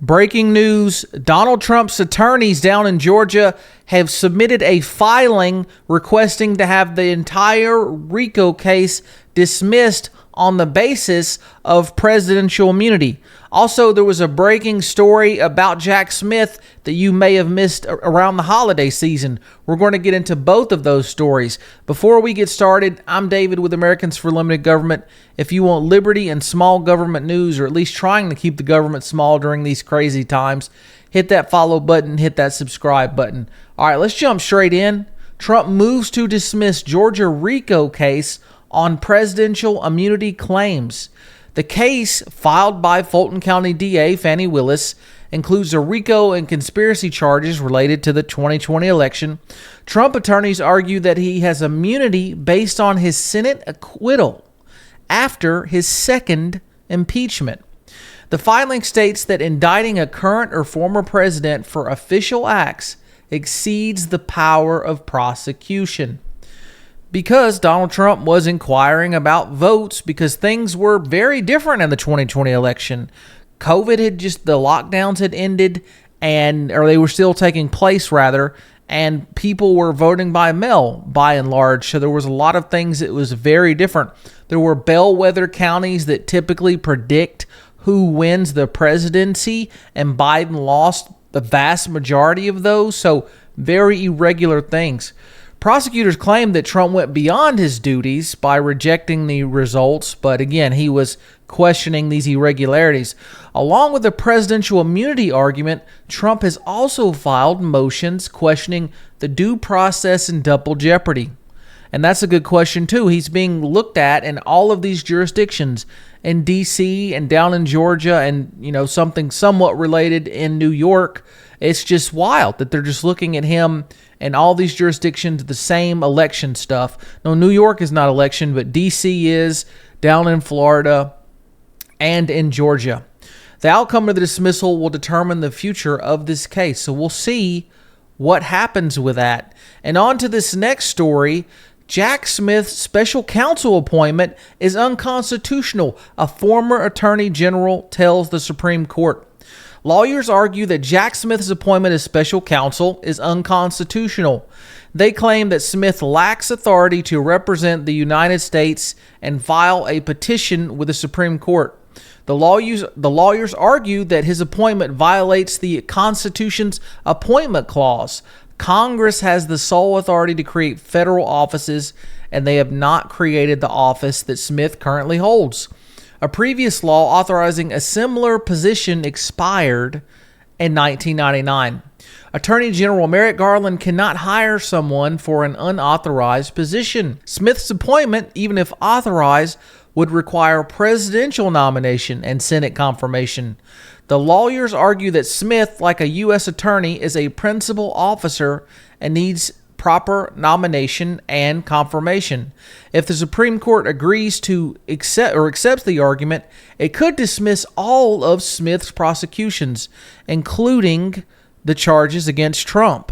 Breaking news, Donald Trump's attorneys down in Georgia have submitted a filing requesting to have the entire RICO case dismissed on the basis of presidential immunity. Also, there was a breaking story about Jack Smith that you may have missed around the holiday season. We're going to get into both of those stories. Before we get started, I'm David with Americans for Limited Government. If you want liberty and small government news, or at least trying to keep the government small during these crazy times, hit that follow button, hit that subscribe button. All right, let's jump straight in. Trump moves to dismiss Georgia RICO case on presidential immunity claims. The case, filed by Fulton County DA Fani Willis, includes a RICO and conspiracy charges related to the 2020 election. Trump attorneys argue that he has immunity based on his Senate acquittal after his second impeachment. The filing states that indicting a current or former president for official acts exceeds the power of prosecution, because Donald Trump was inquiring about votes because things were very different in the 2020 election. COVID the lockdowns had ended, or they were still taking place rather, and people were voting by mail by and large. So there was a lot of things that was very different. There were bellwether counties that typically predict who wins the presidency, and Biden lost the vast majority of those. So very irregular things. Prosecutors claim that Trump went beyond his duties by rejecting the results, but again, he was questioning these irregularities. Along with the presidential immunity argument, Trump has also filed motions questioning the due process and double jeopardy. And that's a good question too. He's being looked at in all of these jurisdictions, in D.C. and down in Georgia, and something somewhat related in New York. It's just wild that they're just looking at him in all these jurisdictions, the same election stuff. No, New York is not election, but D.C. is, down in Florida and in Georgia. The outcome of the dismissal will determine the future of this case. So we'll see what happens with that. And on to this next story. Jack Smith's special counsel appointment is unconstitutional, a former attorney general tells the Supreme Court. Lawyers argue that Jack Smith's appointment as special counsel is unconstitutional. They claim that Smith lacks authority to represent the United States and file a petition with the Supreme Court. The lawyers argue that his appointment violates the Constitution's appointment clause. Congress has the sole authority to create federal offices, and they have not created the office that Smith currently holds. A previous law authorizing a similar position expired in 1999. Attorney General Merrick Garland cannot hire someone for an unauthorized position. Smith's appointment, even if authorized, would require presidential nomination and Senate confirmation. The lawyers argue that Smith, like a U.S. attorney, is a principal officer and needs proper nomination and confirmation. If the Supreme Court agrees to accepts the argument, it could dismiss all of Smith's prosecutions, including the charges against Trump.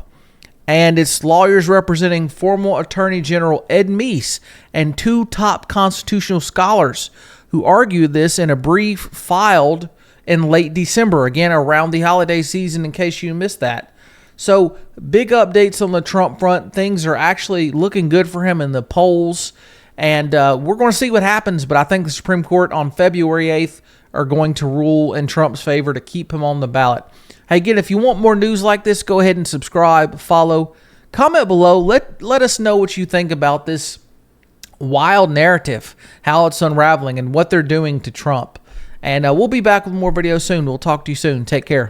And its lawyers representing former Attorney General Ed Meese and two top constitutional scholars who argued this in a brief filed in late December, again around the holiday season, in case you missed that. So big updates on the Trump front. Things are actually looking good for him in the polls, and we're going to see what happens, but I think the Supreme Court on February 8th are going to rule in Trump's favor to keep him on the ballot. Hey, again, if you want more news like this, go ahead and subscribe, follow, comment below. Let us know what you think about this wild narrative, how it's unraveling, and what they're doing to Trump. And we'll be back with more videos soon. We'll talk to you soon. Take care.